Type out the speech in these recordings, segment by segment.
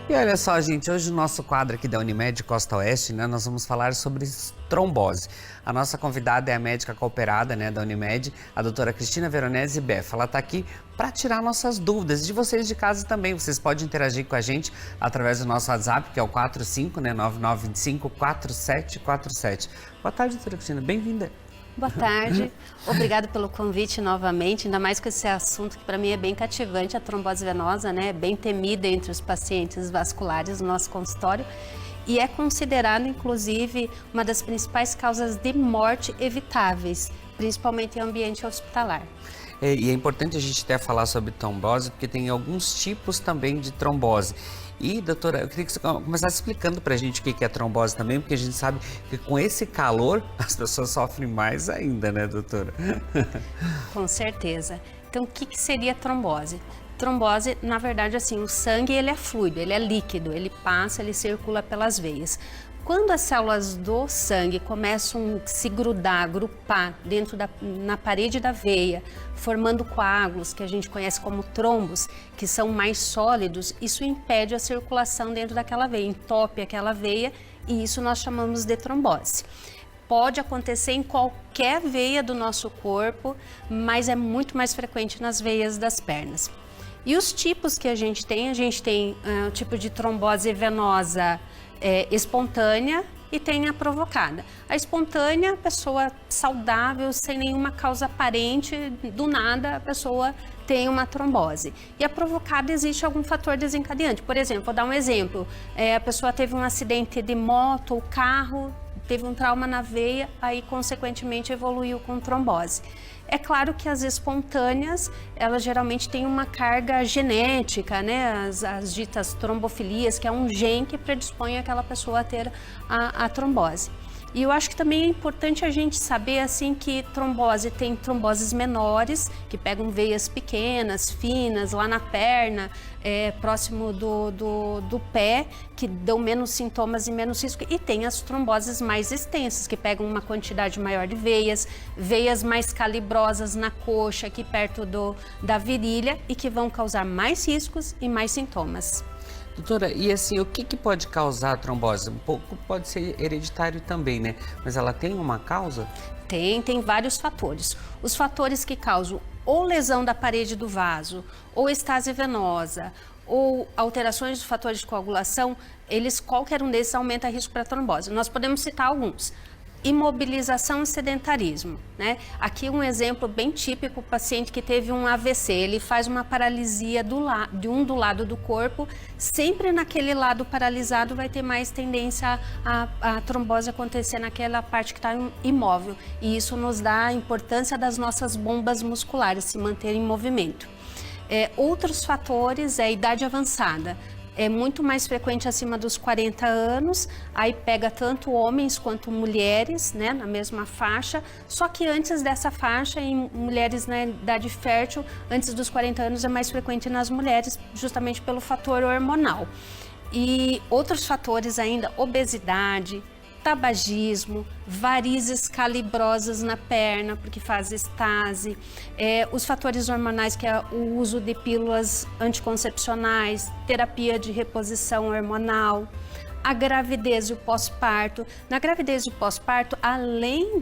E olha só, gente, hoje o nosso quadro aqui da Unimed Costa Oeste, né, nós vamos falar sobre trombose. A nossa convidada é a médica cooperada, né, da Unimed, a doutora Cristina Veronese Beff. Ela está aqui para tirar nossas dúvidas, de vocês de casa também. Vocês podem interagir com a gente através do nosso WhatsApp, que é o 45, né, 9925-4747. Boa tarde, doutora Cristina, bem-vinda. Boa tarde, obrigado pelo convite novamente, ainda mais com esse assunto que para mim é bem cativante, a trombose venosa, né, bem temida entre os pacientes vasculares no nosso consultório e é considerada inclusive uma das principais causas de morte evitáveis, principalmente em ambiente hospitalar. E é importante a gente até falar sobre trombose, porque tem alguns tipos também de trombose. E, doutora, eu queria que você começasse explicando pra gente o que é trombose também, porque a gente sabe que com esse calor as pessoas sofrem mais ainda, né, doutora? Com certeza. Então, o que seria trombose? Trombose, na verdade, assim, o sangue ele é fluido, ele é líquido, ele passa, ele circula pelas veias. Quando as células do sangue começam a se grudar, agrupar na parede da veia, formando coágulos, que a gente conhece como trombos, que são mais sólidos, isso impede a circulação dentro daquela veia, entope aquela veia e isso nós chamamos de trombose. Pode acontecer em qualquer veia do nosso corpo, mas é muito mais frequente nas veias das pernas. E os tipos que a gente tem o tipo de trombose venosa espontânea e tem a provocada. A espontânea, a pessoa saudável, sem nenhuma causa aparente, do nada a pessoa tem uma trombose. E a provocada, existe algum fator desencadeante. Por exemplo, vou dar um exemplo, a pessoa teve um acidente de moto ou carro, teve um trauma na veia, aí consequentemente evoluiu com trombose. É claro que as espontâneas, elas geralmente têm uma carga genética, né? As ditas trombofilias, que é um gene que predispõe aquela pessoa a ter a trombose. E eu acho que também é importante a gente saber assim que trombose tem tromboses menores, que pegam veias pequenas, finas, lá na perna, próximo do pé, que dão menos sintomas e menos risco. E tem as tromboses mais extensas, que pegam uma quantidade maior de veias, veias mais calibrosas na coxa, aqui perto da virilha, e que vão causar mais riscos e mais sintomas. Doutora, e assim, o que pode causar a trombose? Um pouco pode ser hereditário também, né? Mas ela tem uma causa? Tem vários fatores. Os fatores que causam ou lesão da parede do vaso, ou estase venosa, ou alterações dos fatores de coagulação, qualquer um desses aumenta o risco para trombose. Nós podemos citar alguns. Imobilização e sedentarismo, né? Aqui um exemplo bem típico, o paciente que teve um AVC, ele faz uma paralisia do lado do corpo, sempre naquele lado paralisado vai ter mais tendência a trombose acontecer naquela parte que está imóvel, e isso nos dá a importância das nossas bombas musculares se manterem em movimento. Outros fatores é a idade avançada. É muito mais frequente acima dos 40 anos, aí pega tanto homens quanto mulheres, né, na mesma faixa, só que antes dessa faixa, em mulheres na idade fértil, antes dos 40 anos é mais frequente nas mulheres, justamente pelo fator hormonal. E outros fatores ainda, obesidade, tabagismo, varizes calibrosas na perna, porque faz estase, os fatores hormonais, que é o uso de pílulas anticoncepcionais, terapia de reposição hormonal, a gravidez e o pós-parto. Na gravidez e o pós-parto, além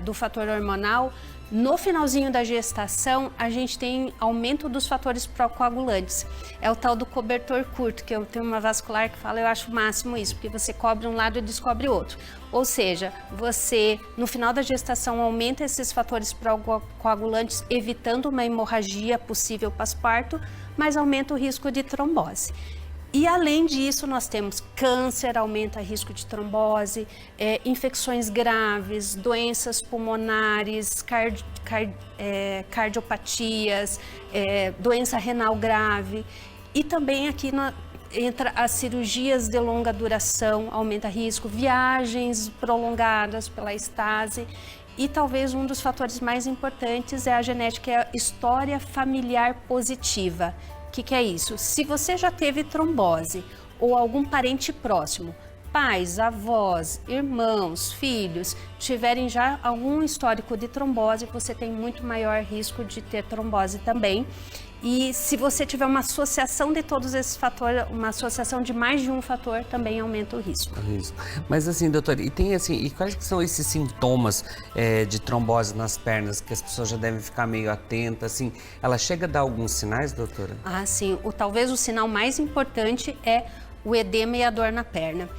do fator hormonal, no finalzinho da gestação, a gente tem aumento dos fatores procoagulantes. É o tal do cobertor curto, que eu tenho uma vascular que fala, eu acho o máximo isso, porque você cobre um lado e descobre outro. Ou seja, você, no final da gestação, aumenta esses fatores procoagulantes, evitando uma hemorragia possível pós-parto, mas aumenta o risco de trombose. E além disso, nós temos câncer, aumenta o risco de trombose, infecções graves, doenças pulmonares, cardiopatias, doença renal grave. E também aqui entra as cirurgias de longa duração, aumenta risco, viagens prolongadas pela estase. E talvez um dos fatores mais importantes é a genética, é a história familiar positiva. O que é isso? Se você já teve trombose ou algum parente próximo, pais, avós, irmãos, filhos, tiverem já algum histórico de trombose, você tem muito maior risco de ter trombose também. E se você tiver uma associação de todos esses fatores, uma associação de mais de um fator, também aumenta o risco. Mas assim, doutora, e quais que são esses sintomas de trombose nas pernas que as pessoas já devem ficar meio atentas, assim? Ela chega a dar alguns sinais, doutora? Ah, sim. Talvez o sinal mais importante é o edema e a dor na perna.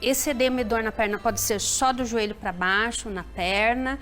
Esse edema e dor na perna pode ser só do joelho para baixo, na perna,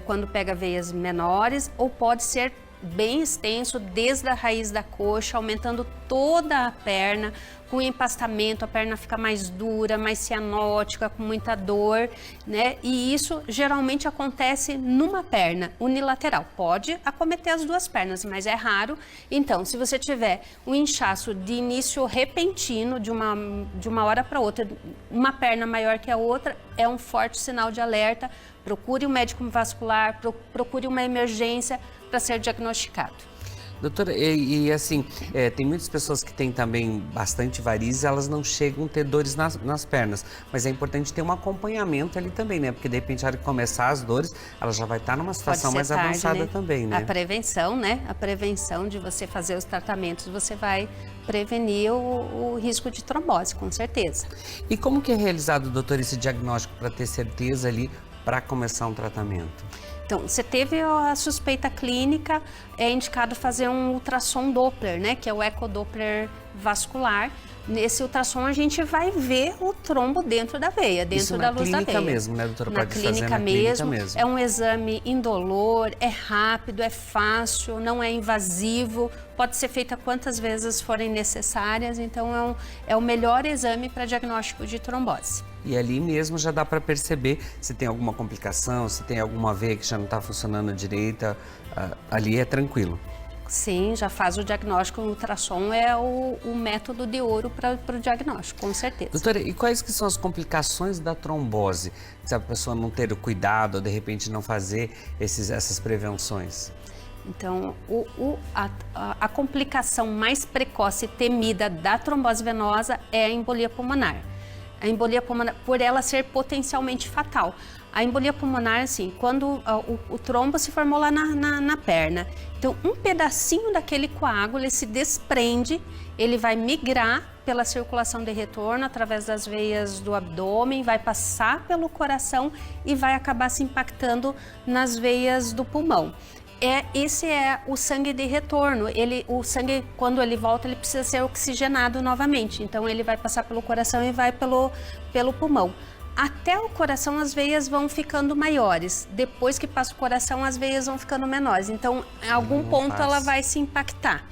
quando pega veias menores, ou pode ser bem extenso desde a raiz da coxa, aumentando toda a perna, com empastamento, a perna fica mais dura, mais cianótica, com muita dor, né? E isso geralmente acontece numa perna unilateral. Pode acometer as duas pernas, mas é raro. Então, se você tiver um inchaço de início repentino, de uma hora para outra, uma perna maior que a outra, é um forte sinal de alerta. Procure um médico vascular, procure uma emergência para ser diagnosticado. Doutora, assim, tem muitas pessoas que têm também bastante varizes, elas não chegam a ter dores nas pernas, mas é importante ter um acompanhamento ali também, né? Porque de repente, na hora que começar as dores, ela já vai estar numa situação mais tarde, avançada, né? Também, né? A prevenção, né? A prevenção de você fazer os tratamentos, você vai prevenir o risco de trombose, com certeza. E como que é realizado, doutor, esse diagnóstico para ter certeza ali para começar um tratamento? Então, você teve a suspeita clínica, é indicado fazer um ultrassom Doppler, né, que é o ecodoppler vascular. Nesse ultrassom a gente vai ver o trombo dentro da veia, dentro da luz da veia. Na clínica mesmo, né, doutora? Na clínica mesmo. É um exame indolor, é rápido, é fácil, não é invasivo, pode ser feita quantas vezes forem necessárias, então é o melhor exame para diagnóstico de trombose. E ali mesmo já dá para perceber se tem alguma complicação, se tem alguma veia que já não está funcionando direita, ali é tranquilo. Sim, já faz o diagnóstico, o ultrassom é o método de ouro para o diagnóstico, com certeza. Doutora, e quais que são as complicações da trombose? Se a pessoa não ter o cuidado ou de repente não fazer essas prevenções? Então, a complicação mais precoce e temida da trombose venosa é a embolia pulmonar. A embolia pulmonar, por ela ser potencialmente fatal. A embolia pulmonar, assim, quando o trombo se formou lá na perna, então um pedacinho daquele coágulo ele se desprende, ele vai migrar pela circulação de retorno através das veias do abdômen, vai passar pelo coração e vai acabar se impactando nas veias do pulmão. Esse é o sangue de retorno. O sangue, quando ele volta, ele precisa ser oxigenado novamente. Então, ele vai passar pelo coração e vai pelo pulmão. Até o coração, as veias vão ficando maiores. Depois que passa o coração, as veias vão ficando menores. Então, em algum ponto, ela vai se impactar.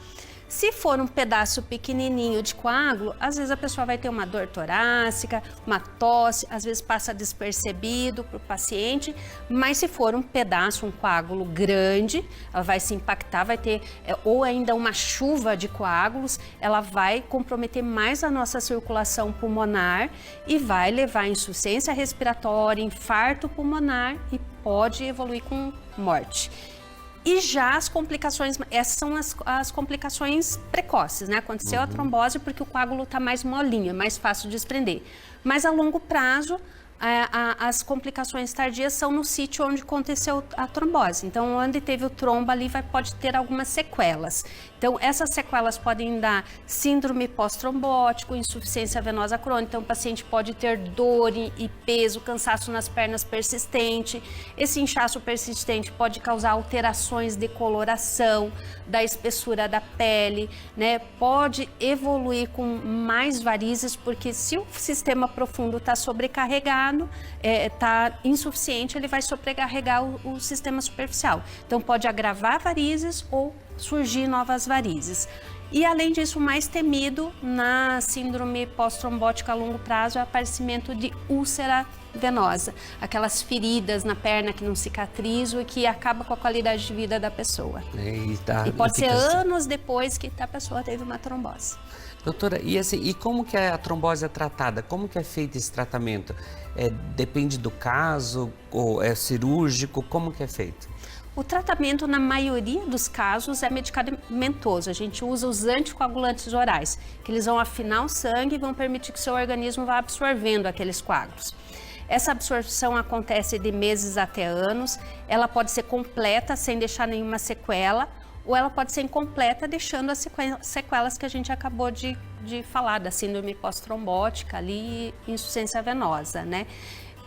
Se for um pedaço pequenininho de coágulo, às vezes a pessoa vai ter uma dor torácica, uma tosse, às vezes passa despercebido para o paciente, mas se for um pedaço, um coágulo grande, ela vai se impactar, vai ter ou ainda uma chuva de coágulos, ela vai comprometer mais a nossa circulação pulmonar e vai levar a insuficiência respiratória, infarto pulmonar e pode evoluir com morte. E já as complicações, essas são as complicações precoces, né? Aconteceu a trombose porque o coágulo está mais molinho, é mais fácil de desprender. Mas a longo prazo, as complicações tardias são no sítio onde aconteceu a trombose. Então, onde teve o trombo ali pode ter algumas sequelas. Então, essas sequelas podem dar síndrome pós-trombótico, insuficiência venosa crônica. Então, o paciente pode ter dor e peso, cansaço nas pernas persistente. Esse inchaço persistente pode causar alterações de coloração, da espessura da pele, né? Pode evoluir com mais varizes, porque se o sistema profundo está sobrecarregado, está insuficiente, ele vai sobrecarregar o sistema superficial. Então, pode agravar varizes ou surgir novas varizes. E, além disso, o mais temido na síndrome pós-trombótica a longo prazo é o aparecimento de úlcera venosa, aquelas feridas na perna que não cicatrizam e que acaba com a qualidade de vida da pessoa. E pode ser anos depois que a pessoa teve uma trombose. Doutora, e como que a trombose é tratada? Como que é feito esse tratamento? Depende do caso? Ou é cirúrgico? Como que é feito? O tratamento, na maioria dos casos, é medicamentoso. A gente usa os anticoagulantes orais, que eles vão afinar o sangue e vão permitir que o seu organismo vá absorvendo aqueles coágulos. Essa absorção acontece de meses até anos, ela pode ser completa, sem deixar nenhuma sequela, ou ela pode ser incompleta, deixando as sequelas que a gente acabou de falar, da síndrome pós-trombótica ali, insuficiência venosa, né?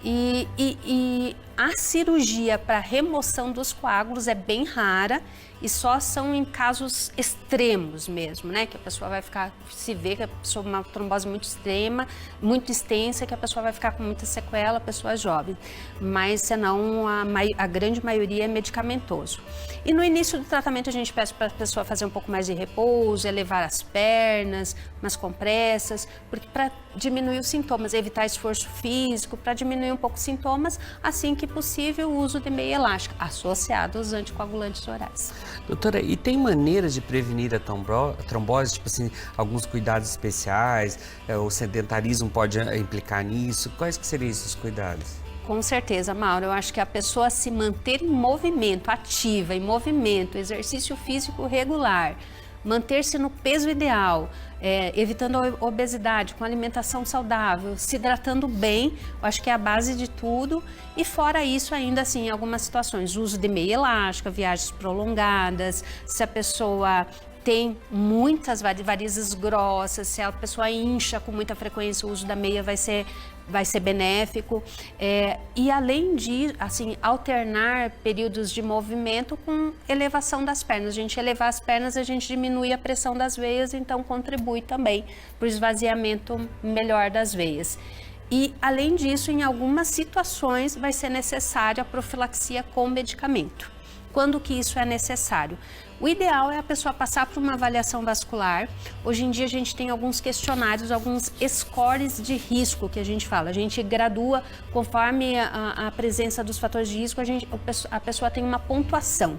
E a cirurgia para remoção dos coágulos é bem rara e só são em casos extremos mesmo, né? Que a pessoa vai ficar, se vê que a pessoa uma trombose muito extrema, muito extensa, que a pessoa vai ficar com muita sequela, a pessoa jovem. Mas senão a grande maioria é medicamentoso. E no início do tratamento a gente pede para a pessoa fazer um pouco mais de repouso, elevar as pernas, umas compressas, porque para diminuir os sintomas, evitar esforço físico, para diminuir um pouco os sintomas, assim que possível o uso de meia elástica, associado aos anticoagulantes orais. Doutora, e tem maneiras de prevenir a trombose, tipo assim, alguns cuidados especiais, o sedentarismo pode implicar nisso? Quais que seriam esses cuidados? Com certeza, Mauro, eu acho que a pessoa se manter em movimento, ativa, em movimento, exercício físico regular, manter-se no peso ideal, evitando a obesidade, com alimentação saudável, se hidratando bem, eu acho que é a base de tudo. E fora isso, ainda assim, em algumas situações, uso de meia elástica, viagens prolongadas, se a pessoa tem muitas varizes grossas, se a pessoa incha com muita frequência, o uso da meia vai ser benéfico. E além de, assim, alternar períodos de movimento com elevação das pernas. A gente elevar as pernas, a gente diminui a pressão das veias, então contribui também para o esvaziamento melhor das veias. E, além disso, em algumas situações vai ser necessária a profilaxia com medicamento. Quando que isso é necessário? O ideal é a pessoa passar por uma avaliação vascular. Hoje em dia a gente tem alguns questionários, alguns scores de risco que a gente fala. A gente gradua conforme a presença dos fatores de risco, a pessoa tem uma pontuação.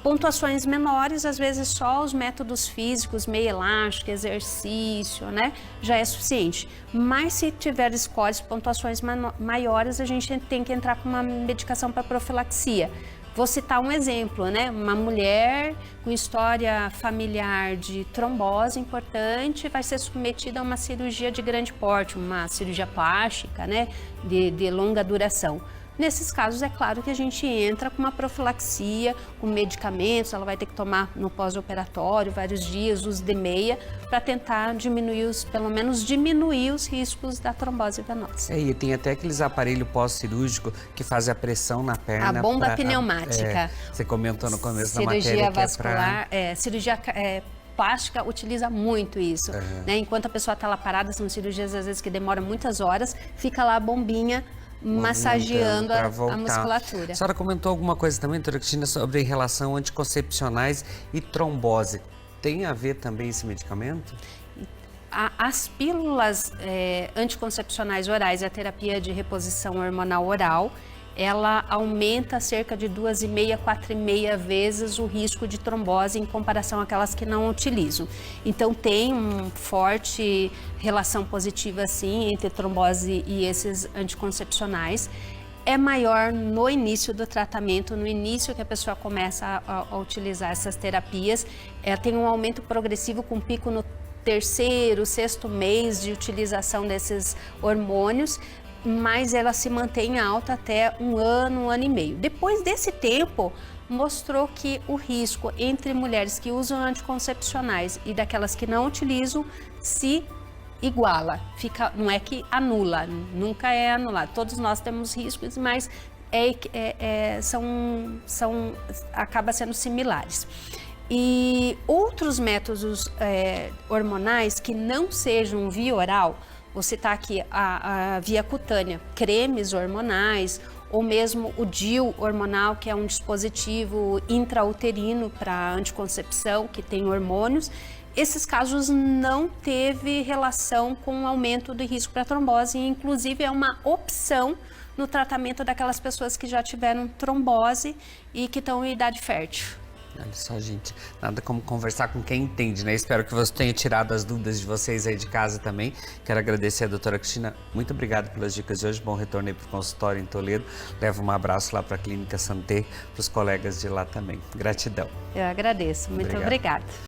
Pontuações menores, às vezes só os métodos físicos, meia elástica, exercício, né, já é suficiente. Mas se tiver scores, pontuações maiores, a gente tem que entrar com uma medicação para profilaxia. Vou citar um exemplo, né? Uma mulher com história familiar de trombose importante vai ser submetida a uma cirurgia de grande porte, uma cirurgia plástica, né? De longa duração. Nesses casos, é claro que a gente entra com uma profilaxia, com medicamentos, ela vai ter que tomar no pós-operatório vários dias, uso de meia, para tentar diminuir pelo menos diminuir os riscos da trombose venosa. E tem até aqueles aparelhos pós-cirúrgicos que fazem a pressão na perna. A bomba pneumática. Você comentou no começo da matéria. Cirurgia vascular, cirurgia plástica utiliza muito isso. Né? Enquanto a pessoa está lá parada, são cirurgias às vezes que demoram muitas horas, fica lá a bombinha massageando a musculatura. A senhora comentou alguma coisa também, doutora Cristina, sobre relação anticoncepcionais e trombose. Tem a ver também esse medicamento? As pílulas anticoncepcionais orais e a terapia de reposição hormonal oral, ela aumenta cerca de 2,5 a 4,5 vezes o risco de trombose em comparação àquelas que não utilizam. Então tem uma forte relação positiva sim entre trombose e esses anticoncepcionais. É maior no início do tratamento, no início que a pessoa começa a utilizar essas terapias. Tem um aumento progressivo com pico no terceiro, sexto mês de utilização desses hormônios, mas ela se mantém alta até um ano e meio. Depois desse tempo, mostrou que o risco entre mulheres que usam anticoncepcionais e daquelas que não utilizam se iguala. Não é que nunca é anulado. Todos nós temos riscos, mas acaba sendo similares. E outros métodos hormonais que não sejam via oral, vou citar aqui a via cutânea, cremes hormonais, ou mesmo o DIU hormonal, que é um dispositivo intrauterino para anticoncepção, que tem hormônios. Esses casos não teve relação com o aumento do risco para trombose, e inclusive é uma opção no tratamento daquelas pessoas que já tiveram trombose e que estão em idade fértil. Olha só, gente, nada como conversar com quem entende, né? Espero que você tenha tirado as dúvidas de vocês aí de casa também. Quero agradecer a doutora Cristina. Muito obrigado pelas dicas de hoje. Bom retorno aí para o consultório em Toledo. Levo um abraço lá para a Clínica Santé, para os colegas de lá também. Gratidão. Eu agradeço. Muito obrigada.